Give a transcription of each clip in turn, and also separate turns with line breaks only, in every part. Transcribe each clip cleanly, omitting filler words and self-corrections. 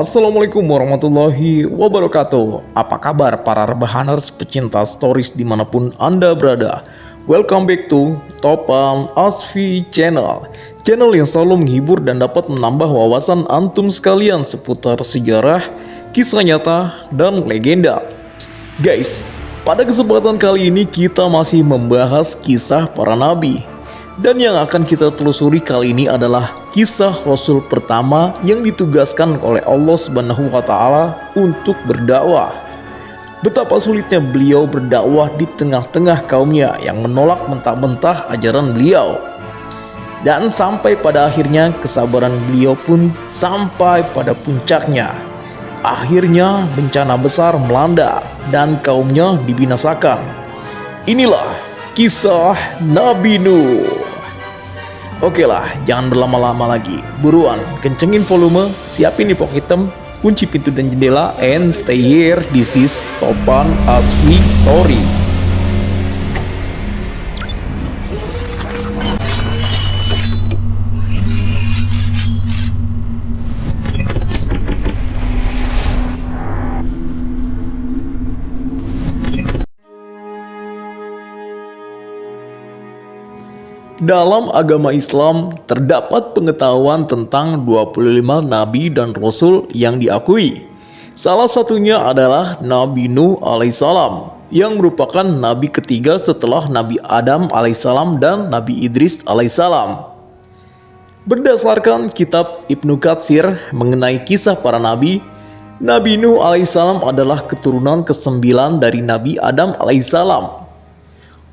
Assalamualaikum warahmatullahi wabarakatuh. Apa kabar para rebahaners pecinta stories dimanapun Anda berada? Welcome back to Topam Asfi Channel. Channel yang selalu menghibur dan dapat menambah wawasan antum sekalian seputar sejarah, kisah nyata, dan legenda. Guys, pada kesempatan kali ini kita masih membahas kisah para nabi. Dan yang akan kita telusuri kali ini adalah kisah Rasul pertama yang ditugaskan oleh Allah Subhanahu wa Ta'ala untuk berdakwah. Betapa sulitnya beliau berdakwah di tengah-tengah kaumnya yang menolak mentah-mentah ajaran beliau. Dan sampai pada akhirnya kesabaran beliau pun sampai pada puncaknya. Akhirnya bencana besar melanda dan kaumnya dibinasakan. Inilah kisah Nabi Nuh. Oke lah, jangan berlama-lama lagi. Buruan, kencengin volume, siapin ipok hitam, kunci pintu dan jendela, and stay here. This is Topam Asfi Story. Dalam agama Islam, terdapat pengetahuan tentang 25 nabi dan rasul yang diakui. Salah satunya adalah Nabi Nuh alaihissalam, yang merupakan nabi ketiga setelah Nabi Adam alaihissalam dan Nabi Idris alaihissalam. Berdasarkan kitab Ibnu Katsir mengenai kisah para nabi, Nabi Nuh alaihissalam adalah keturunan ke-9 dari Nabi Adam alaihissalam.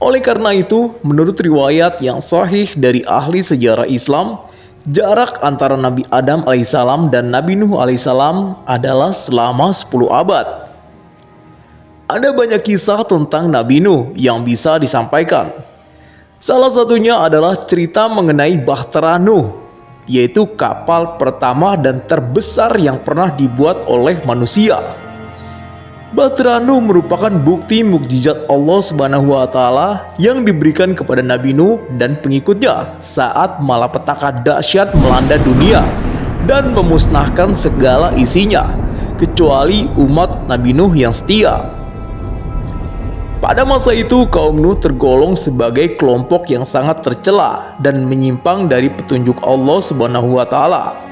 Oleh karena itu, menurut riwayat yang sahih dari ahli sejarah Islam, jarak antara Nabi Adam alaihissalam dan Nabi Nuh alaihissalam adalah selama 10 abad. Ada banyak kisah tentang Nabi Nuh yang bisa disampaikan. Salah satunya adalah cerita mengenai Bahtera Nuh, yaitu kapal pertama dan terbesar yang pernah dibuat oleh manusia. Bahtera Nuh merupakan bukti mukjizat Allah Subhanahu wa Ta'ala yang diberikan kepada Nabi Nuh dan pengikutnya saat malapetaka dahsyat melanda dunia dan memusnahkan segala isinya, kecuali umat Nabi Nuh yang setia. Pada masa itu, kaum Nuh tergolong sebagai kelompok yang sangat tercela dan menyimpang dari petunjuk Allah Subhanahu wa Ta'ala.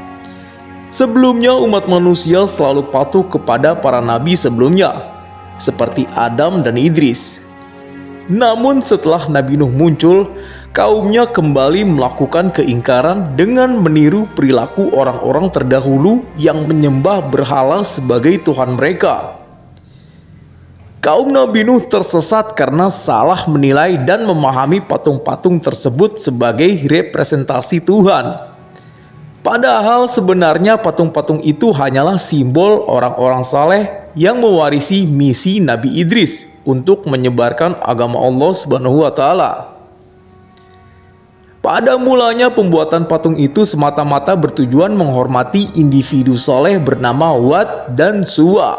Sebelumnya umat manusia selalu patuh kepada para nabi sebelumnya, seperti Adam dan Idris. Namun setelah Nabi Nuh muncul, kaumnya kembali melakukan keingkaran dengan meniru perilaku orang-orang terdahulu yang menyembah berhala sebagai Tuhan mereka. Kaum Nabi Nuh tersesat karena salah menilai dan memahami patung-patung tersebut sebagai representasi Tuhan. Padahal sebenarnya patung-patung itu hanyalah simbol orang-orang saleh yang mewarisi misi Nabi Idris untuk menyebarkan agama Allah Subhanahu wa Ta'ala. Pada mulanya pembuatan patung itu semata-mata bertujuan menghormati individu saleh bernama Wat dan Suwa.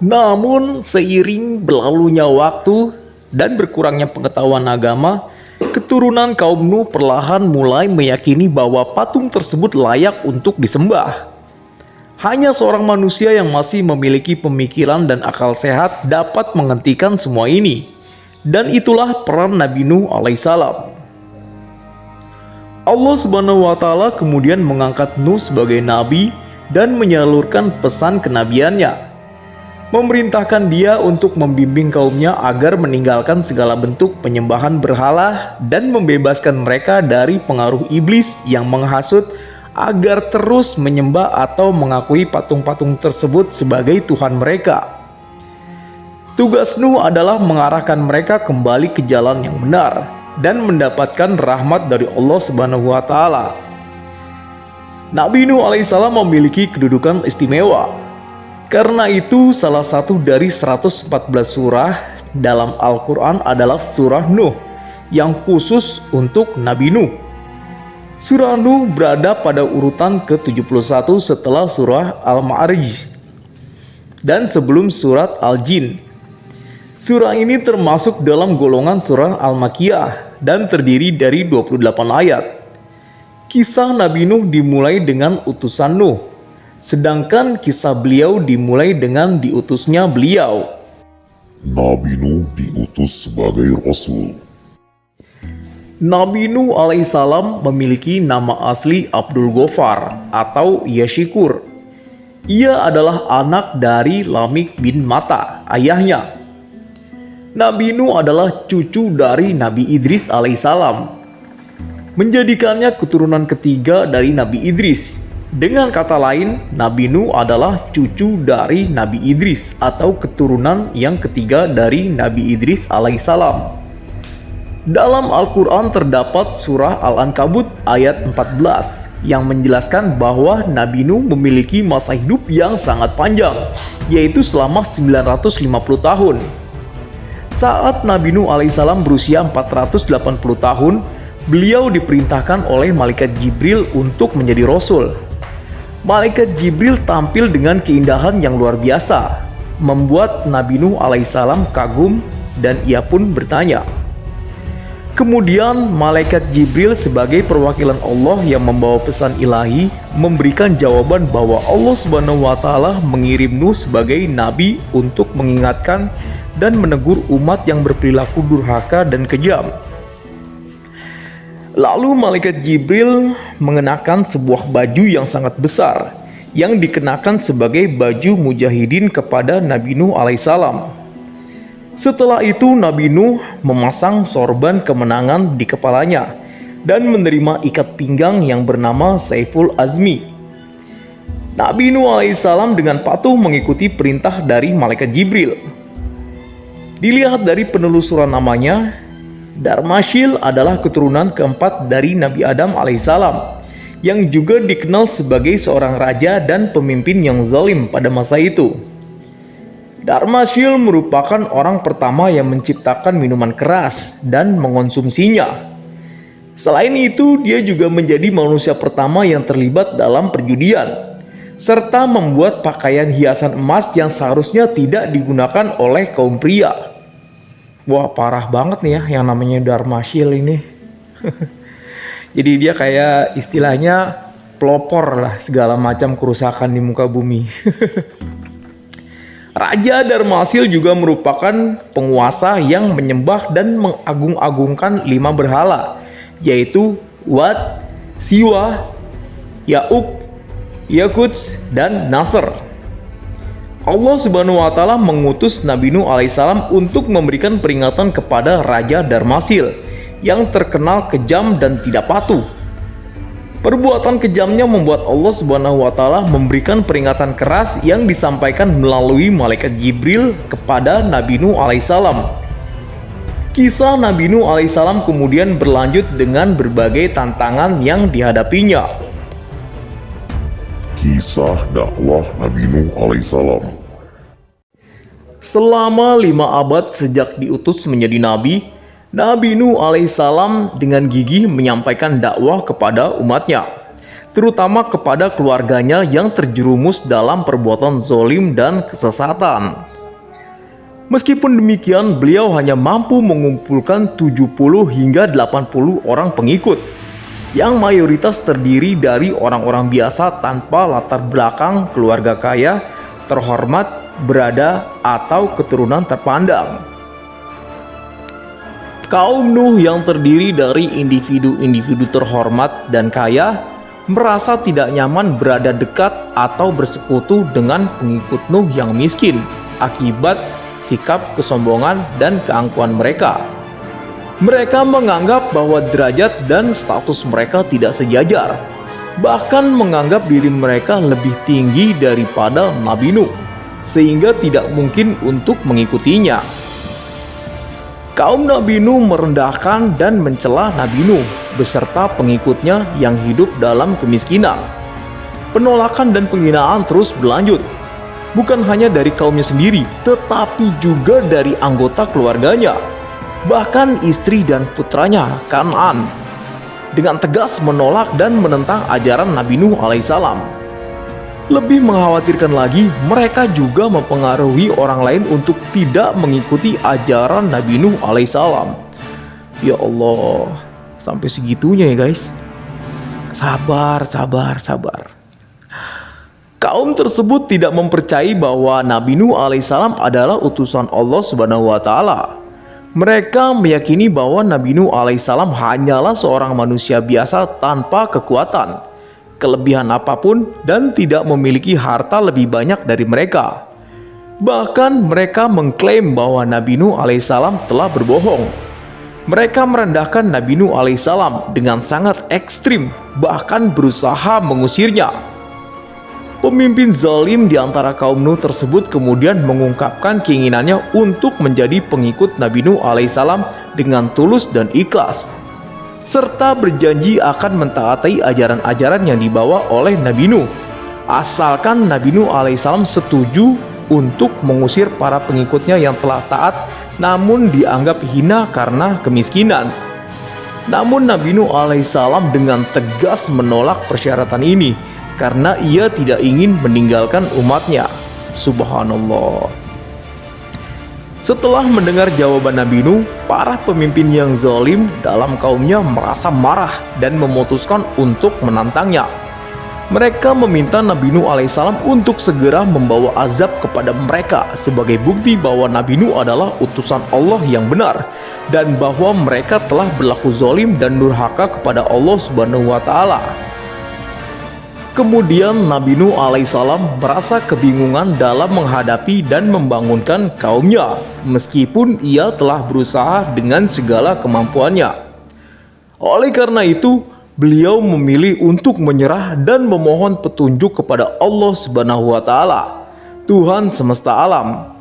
Namun seiring berlalunya waktu dan berkurangnya pengetahuan agama, keturunan kaum Nuh perlahan mulai meyakini bahwa patung tersebut layak untuk disembah. Hanya seorang manusia yang masih memiliki pemikiran dan akal sehat dapat menghentikan semua ini. Dan itulah peran Nabi Nuh alaihissalam. Allah Subhanahu wa Ta'ala kemudian mengangkat Nuh sebagai nabi dan menyalurkan pesan kenabiannya, memerintahkan dia untuk membimbing kaumnya agar meninggalkan segala bentuk penyembahan berhala dan membebaskan mereka dari pengaruh iblis yang menghasut agar terus menyembah atau mengakui patung-patung tersebut sebagai Tuhan mereka. Tugas Nuh adalah mengarahkan mereka kembali ke jalan yang benar dan mendapatkan rahmat dari Allah Subhanahu wa Ta'ala. Nabi Nuh alaihissalam memiliki kedudukan istimewa. Karena itu salah satu dari 114 surah dalam Al-Quran adalah surah Nuh yang khusus untuk Nabi Nuh. Surah Nuh berada pada urutan ke-71 setelah surah Al-Ma'arij dan sebelum surat Al-Jin. Surah ini termasuk dalam golongan surah Al-Makiyah dan terdiri dari 28 ayat. Kisah Nabi Nuh dimulai dengan utusan Nuh. Sedangkan kisah beliau dimulai dengan diutusnya beliau.
Nabi Nuh diutus sebagai Rasul.
Nabi Nuh alaihissalam memiliki nama asli Abdul Ghaffar atau Yashikur. Ia adalah anak dari Lamik bin Mata, ayahnya. Nabi Nuh adalah cucu dari Nabi Idris alaihissalam, menjadikannya keturunan ketiga dari Nabi Idris. Dengan kata lain, Nabi Nuh adalah cucu dari Nabi Idris atau keturunan yang ketiga dari Nabi Idris alaihissalam. Dalam Al-Quran terdapat surah Al-Ankabut ayat 14 yang menjelaskan bahwa Nabi Nuh memiliki masa hidup yang sangat panjang, yaitu selama 950 tahun. Saat Nabi Nuh alaihissalam berusia 480 tahun, beliau diperintahkan oleh Malaikat Jibril untuk menjadi Rasul. Malaikat Jibril tampil dengan keindahan yang luar biasa, membuat Nabi Nuh alaihissalam kagum dan ia pun bertanya. Kemudian Malaikat Jibril sebagai perwakilan Allah yang membawa pesan ilahi memberikan jawaban bahwa Allah Subhanahu wa Ta'ala mengirim Nuh sebagai nabi untuk mengingatkan dan menegur umat yang berperilaku durhaka dan kejam. Lalu Malaikat Jibril mengenakan sebuah baju yang sangat besar yang dikenakan sebagai baju mujahidin kepada Nabi Nuh alaihissalam. Setelah itu Nabi Nuh memasang sorban kemenangan di kepalanya dan menerima ikat pinggang yang bernama Saiful Azmi. Nabi Nuh alaihissalam dengan patuh mengikuti perintah dari Malaikat Jibril. Dilihat dari penelusuran namanya, Darmashil adalah keturunan keempat dari Nabi Adam alaihissalam, yang juga dikenal sebagai seorang raja dan pemimpin yang zalim pada masa itu. Darmashil merupakan orang pertama yang menciptakan minuman keras dan mengonsumsinya. Selain itu, dia juga menjadi manusia pertama yang terlibat dalam perjudian, serta membuat pakaian hiasan emas yang seharusnya tidak digunakan oleh kaum pria. Wah, parah banget nih ya yang namanya Darmashil ini. Jadi dia kayak istilahnya pelopor lah segala macam kerusakan di muka bumi. Raja Darmashil juga merupakan penguasa yang menyembah dan mengagung-agungkan 5 berhala, yaitu Wat, Siwa, Ya'uq, Yaquts, dan Nasr. Allah Subhanahu wa Ta'ala mengutus Nabi Nuh alaihissalam untuk memberikan peringatan kepada Raja Darmashil yang terkenal kejam dan tidak patuh. Perbuatan kejamnya membuat Allah Subhanahu wa Ta'ala memberikan peringatan keras yang disampaikan melalui Malaikat Jibril kepada Nabi Nuh alaihissalam. Kisah Nabi Nuh alaihissalam kemudian berlanjut dengan berbagai tantangan yang dihadapinya.
Kisah dakwah Nabi Nuh alaihissalam.
Selama 5 abad sejak diutus menjadi nabi, Nabi Nuh alaihissalam dengan gigih menyampaikan dakwah kepada umatnya, terutama kepada keluarganya yang terjerumus dalam perbuatan zalim dan kesesatan. Meskipun demikian, beliau hanya mampu mengumpulkan 70 hingga 80 orang pengikut, yang mayoritas terdiri dari orang-orang biasa tanpa latar belakang keluarga kaya, terhormat, berada, atau keturunan terpandang. Kaum Nuh yang terdiri dari individu-individu terhormat dan kaya merasa tidak nyaman berada dekat atau bersekutu dengan pengikut Nuh yang miskin akibat sikap kesombongan dan keangkuhan mereka. Mereka menganggap bahwa derajat dan status mereka tidak sejajar, bahkan menganggap diri mereka lebih tinggi daripada Nabi Nuh, sehingga tidak mungkin untuk mengikutinya. Kaum Nabi Nuh merendahkan dan mencela Nabi Nuh beserta pengikutnya yang hidup dalam kemiskinan. Penolakan dan penghinaan terus berlanjut, bukan hanya dari kaumnya sendiri, tetapi juga dari anggota keluarganya, bahkan istri dan putranya Kan'an, dengan tegas menolak dan menentang ajaran Nabi Nuh alaihissalam. Lebih mengkhawatirkan lagi, mereka juga mempengaruhi orang lain untuk tidak mengikuti ajaran Nabi Nuh alaihissalam. Ya Allah, sampai segitunya ya guys. Sabar. Kaum Kaum tersebut tidak mempercayai bahwa Nabi Nuh alaihissalam adalah utusan Allah Subhanahu wa taala. Mereka meyakini bahwa Nabi Nuh alaihissalam hanyalah seorang manusia biasa tanpa kekuatan, kelebihan apapun, dan tidak memiliki harta lebih banyak dari mereka. Bahkan mereka mengklaim bahwa Nabi Nuh alaihissalam telah berbohong. Mereka merendahkan Nabi Nuh alaihissalam dengan sangat ekstrim, bahkan berusaha mengusirnya. Pemimpin zalim di antara kaum Nuh tersebut kemudian mengungkapkan keinginannya untuk menjadi pengikut Nabi Nuh alaihissalam dengan tulus dan ikhlas, serta berjanji akan mentaati ajaran-ajaran yang dibawa oleh Nabi Nuh, asalkan Nabi Nuh alaihissalam setuju untuk mengusir para pengikutnya yang telah taat namun dianggap hina karena kemiskinan. Namun Nabi Nuh alaihissalam dengan tegas menolak persyaratan ini karena ia tidak ingin meninggalkan umatnya. Subhanallah. Setelah mendengar jawaban Nabi Nuh, para pemimpin yang zalim dalam kaumnya merasa marah dan memutuskan untuk menantangnya. Mereka meminta Nabi Nuh alaihissalam untuk segera membawa azab kepada mereka sebagai bukti bahwa Nabi Nuh adalah utusan Allah yang benar dan bahwa mereka telah berlaku zalim dan durhaka kepada Allah Subhanahu wa taala. Kemudian Nabi Nuh alaihissalam merasa kebingungan dalam menghadapi dan membangunkan kaumnya, meskipun ia telah berusaha dengan segala kemampuannya. Oleh karena itu, beliau memilih untuk menyerah dan memohon petunjuk kepada Allah Subhanahu wa taala, Tuhan semesta alam.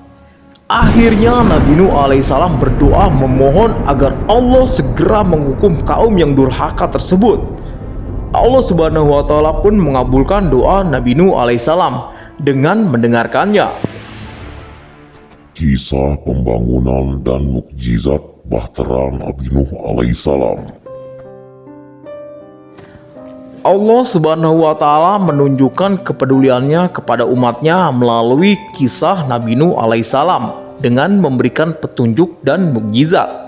Akhirnya Nabi Nuh alaihissalam berdoa memohon agar Allah segera menghukum kaum yang durhaka tersebut. Allah Subhanahu wa taala pun mengabulkan doa Nabi Nuh alaihissalam dengan mendengarkannya.
Kisah pembangunan dan mukjizat bahtera Nabi Nuh alaihissalam.
Allah Subhanahu wa taala menunjukkan kepeduliannya kepada umatnya melalui kisah Nabi Nuh alaihissalam dengan memberikan petunjuk dan mukjizat.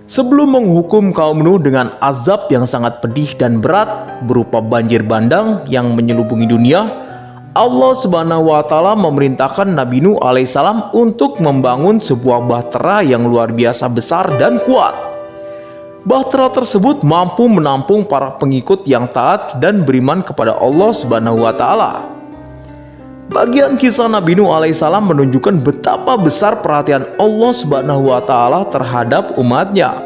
Sebelum menghukum kaum Nuh dengan azab yang sangat pedih dan berat berupa banjir bandang yang menyelubungi dunia, Allah Subhanahu wa taala memerintahkan Nabi Nuh alaihissalam untuk membangun sebuah bahtera yang luar biasa besar dan kuat. Bahtera tersebut mampu menampung para pengikut yang taat dan beriman kepada Allah Subhanahu wa taala. Bagian kisah Nabi Nuh alaihissalam menunjukkan betapa besar perhatian Allah Subhanahu wa taala terhadap umatnya.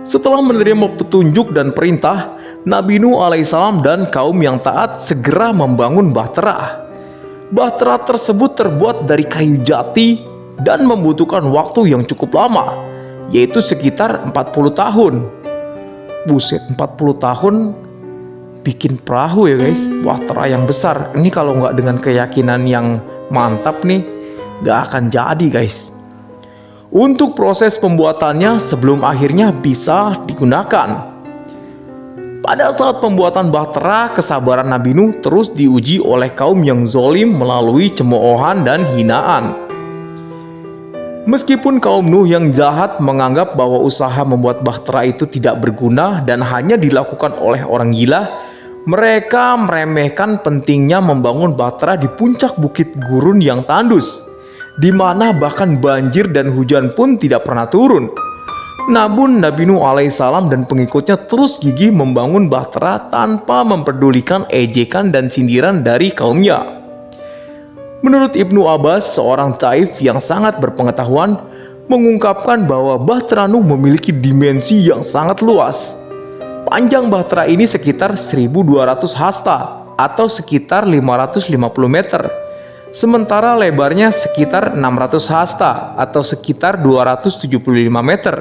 Setelah menerima petunjuk dan perintah, Nabi Nuh alaihissalam dan kaum yang taat segera membangun bahtera. Bahtera tersebut terbuat dari kayu jati dan membutuhkan waktu yang cukup lama, yaitu sekitar 40 tahun. Buset, 40 tahun bikin perahu ya guys, bahtera yang besar. Ini kalau nggak dengan keyakinan yang mantap nih, nggak akan jadi guys. Untuk proses pembuatannya sebelum akhirnya bisa digunakan. Pada saat pembuatan bahtera, kesabaran Nabi Nuh terus diuji oleh kaum yang zalim melalui cemoohan dan hinaan. Meskipun kaum Nuh yang jahat menganggap bahwa usaha membuat bahtera itu tidak berguna dan hanya dilakukan oleh orang gila, mereka meremehkan pentingnya membangun bahtera di puncak bukit gurun yang tandus, di mana bahkan banjir dan hujan pun tidak pernah turun. Namun Nabi Nuh alaihissalam dan pengikutnya terus gigih membangun bahtera tanpa memperdulikan ejekan dan sindiran dari kaumnya. Menurut Ibnu Abbas, seorang Taif yang sangat berpengetahuan, mengungkapkan bahwa bahtera Nuh memiliki dimensi yang sangat luas. Panjang bahtera ini sekitar 1200 hasta atau sekitar 550 meter. Sementara lebarnya sekitar 600 hasta atau sekitar 275 meter.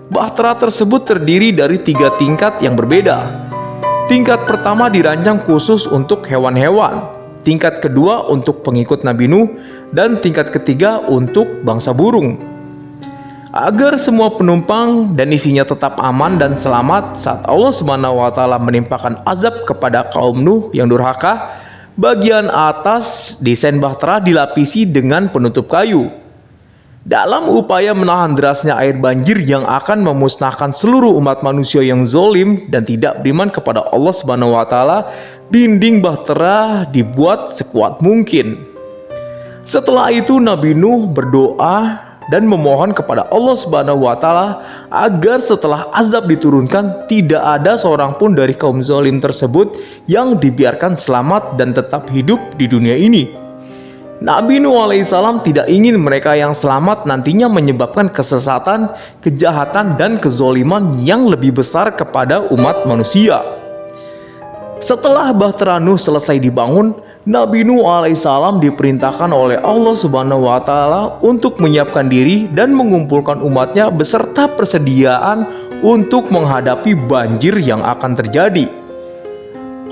Bahtera tersebut terdiri dari 3 tingkat yang berbeda. Tingkat pertama dirancang khusus untuk hewan-hewan, tingkat kedua untuk pengikut Nabi Nuh, dan tingkat ketiga untuk bangsa burung. Agar semua penumpang dan isinya tetap aman dan selamat saat Allah Subhanahu wa taala menimpakan azab kepada kaum Nuh yang durhaka, bagian atas desain bahtera dilapisi dengan penutup kayu. Dalam upaya menahan derasnya air banjir yang akan memusnahkan seluruh umat manusia yang zolim dan tidak beriman kepada Allah Subhanahu wa Ta'ala, dinding bahtera dibuat sekuat mungkin. Setelah itu Nabi Nuh berdoa dan memohon kepada Allah Subhanahu wa Ta'ala agar setelah azab diturunkan tidak ada seorang pun dari kaum zalim tersebut yang dibiarkan selamat dan tetap hidup di dunia ini. Nabi Nuh alaihissalam tidak ingin mereka yang selamat nantinya menyebabkan kesesatan, kejahatan, dan kezoliman yang lebih besar kepada umat manusia. Setelah bahtera Nuh selesai dibangun, Nabi Nuh alaihissalam diperintahkan oleh Allah Subhanahu wa Ta'ala untuk menyiapkan diri dan mengumpulkan umatnya beserta persediaan untuk menghadapi banjir yang akan terjadi.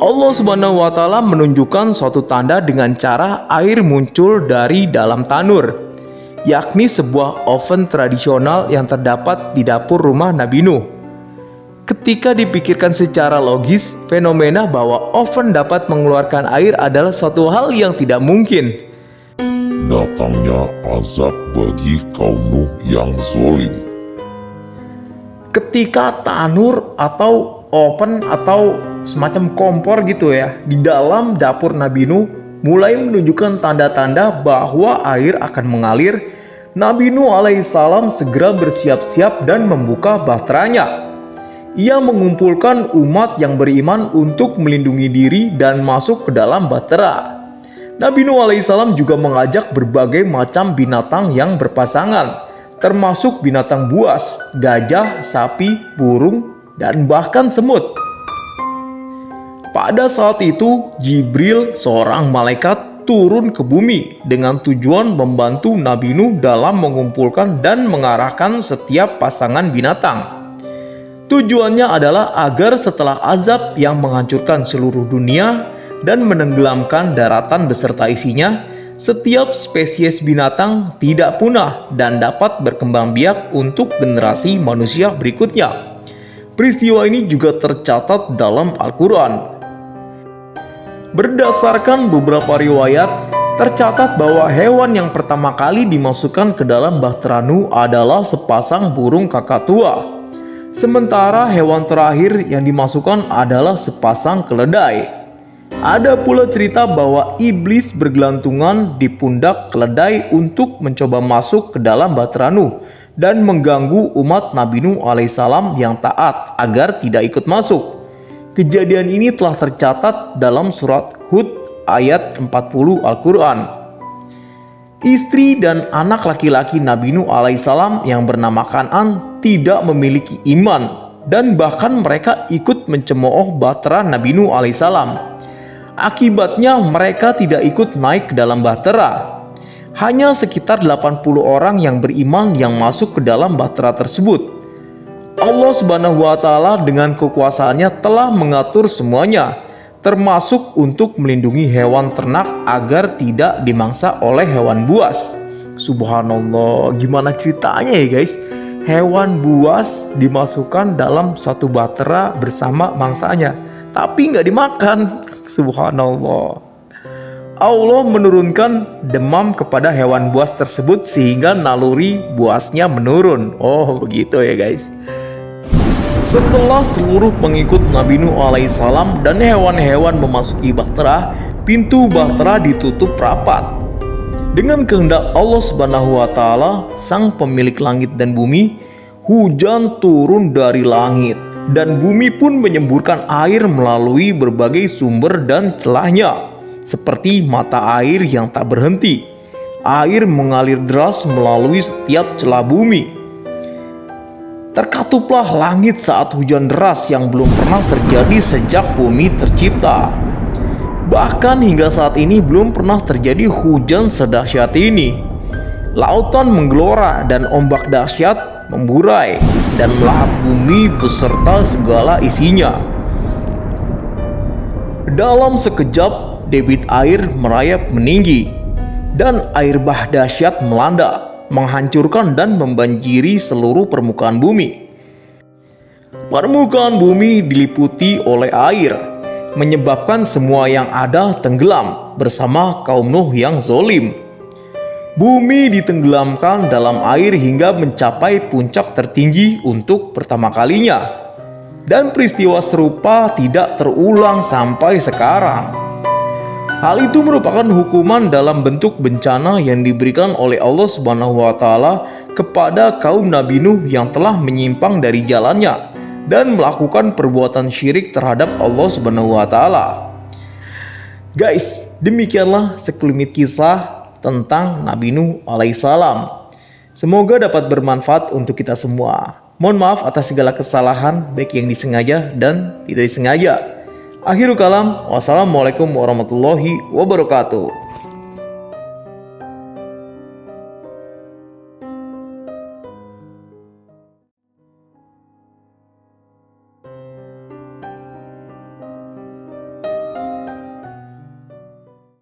Allah Subhanahu wa Ta'ala menunjukkan suatu tanda dengan cara air muncul dari dalam tanur, yakni sebuah oven tradisional yang terdapat di dapur rumah Nabi Nuh. Ketika dipikirkan secara logis, fenomena bahwa oven dapat mengeluarkan air adalah suatu hal yang tidak mungkin.
Datangnya azab bagi kaum Nuh yang zolim.
Ketika tanur atau oven atau semacam kompor gitu ya di dalam dapur Nabi Nuh mulai menunjukkan tanda-tanda bahwa air akan mengalir, Nabi Nuh alaihissalam segera bersiap-siap dan membuka bahteranya. Ia mengumpulkan umat yang beriman untuk melindungi diri dan masuk ke dalam bahtera. Nabi Nuh alaihissalam juga mengajak berbagai macam binatang yang berpasangan, termasuk binatang buas, gajah, sapi, burung, dan bahkan semut. Pada saat itu, Jibril, seorang malaikat, turun ke bumi dengan tujuan membantu Nabi Nuh dalam mengumpulkan dan mengarahkan setiap pasangan binatang. Tujuannya adalah agar setelah azab yang menghancurkan seluruh dunia dan menenggelamkan daratan beserta isinya, setiap spesies binatang tidak punah dan dapat berkembang biak untuk generasi manusia berikutnya. Peristiwa ini juga tercatat dalam Al-Quran. Berdasarkan beberapa riwayat, tercatat bahwa hewan yang pertama kali dimasukkan ke dalam bahtera Nuh adalah sepasang burung kakatua. Sementara hewan terakhir yang dimasukkan adalah sepasang keledai. Ada pula cerita bahwa iblis bergelantungan di pundak keledai untuk mencoba masuk ke dalam bahtera Nuh dan mengganggu umat Nabi Nuh alaihissalam yang taat agar tidak ikut masuk. Kejadian ini telah tercatat dalam surat Hud ayat 40 Al-Quran. Istri dan anak laki-laki Nabi Nuh alaihissalam yang bernama Kan'an tidak memiliki iman dan bahkan mereka ikut mencemooh bahtera Nabi Nuh alaihissalam. Akibatnya mereka tidak ikut naik ke dalam bahtera. Hanya sekitar 80 orang yang beriman yang masuk ke dalam bahtera tersebut. Allah Subhanahu wa Ta'ala dengan kekuasaannya telah mengatur semuanya, termasuk untuk melindungi hewan ternak agar tidak dimangsa oleh hewan buas. Subhanallah, gimana ceritanya ya guys? Hewan buas dimasukkan dalam satu bahtera bersama mangsanya, tapi nggak dimakan. Subhanallah. Allah menurunkan demam kepada hewan buas tersebut sehingga naluri buasnya menurun. Oh begitu ya guys. Setelah seluruh pengikut Nabi Nuh alaihissalam dan hewan-hewan memasuki bahtera, pintu bahtera ditutup rapat. Dengan kehendak Allah Subhanahu wa Ta'ala, sang pemilik langit dan bumi, hujan turun dari langit dan bumi pun menyemburkan air melalui berbagai sumber dan celahnya, seperti mata air yang tak berhenti. Air mengalir deras melalui setiap celah bumi. Terkatuplah langit saat hujan deras yang belum pernah terjadi sejak bumi tercipta. Bahkan hingga saat ini belum pernah terjadi hujan sedahsyat ini. Lautan menggelora dan ombak dahsyat memburai dan melahap bumi beserta segala isinya. Dalam sekejap debit air merayap meninggi dan air bah dahsyat melanda, menghancurkan dan membanjiri seluruh permukaan bumi. Permukaan bumi diliputi oleh air, menyebabkan semua yang ada tenggelam bersama kaum Nuh yang zolim. Bumi ditenggelamkan dalam air hingga mencapai puncak tertinggi untuk pertama kalinya. Dan peristiwa serupa tidak terulang sampai sekarang. Hal itu merupakan hukuman dalam bentuk bencana yang diberikan oleh Allah Subhanahu wa taala kepada kaum Nabi Nuh yang telah menyimpang dari jalannya dan melakukan perbuatan syirik terhadap Allah Subhanahu wa taala. Guys, demikianlah sekelumit kisah tentang Nabi Nuh alaihissalam. Semoga dapat bermanfaat untuk kita semua. Mohon maaf atas segala kesalahan, baik yang disengaja dan tidak disengaja. Akhirul kalam, wassalamualaikum warahmatullahi wabarakatuh.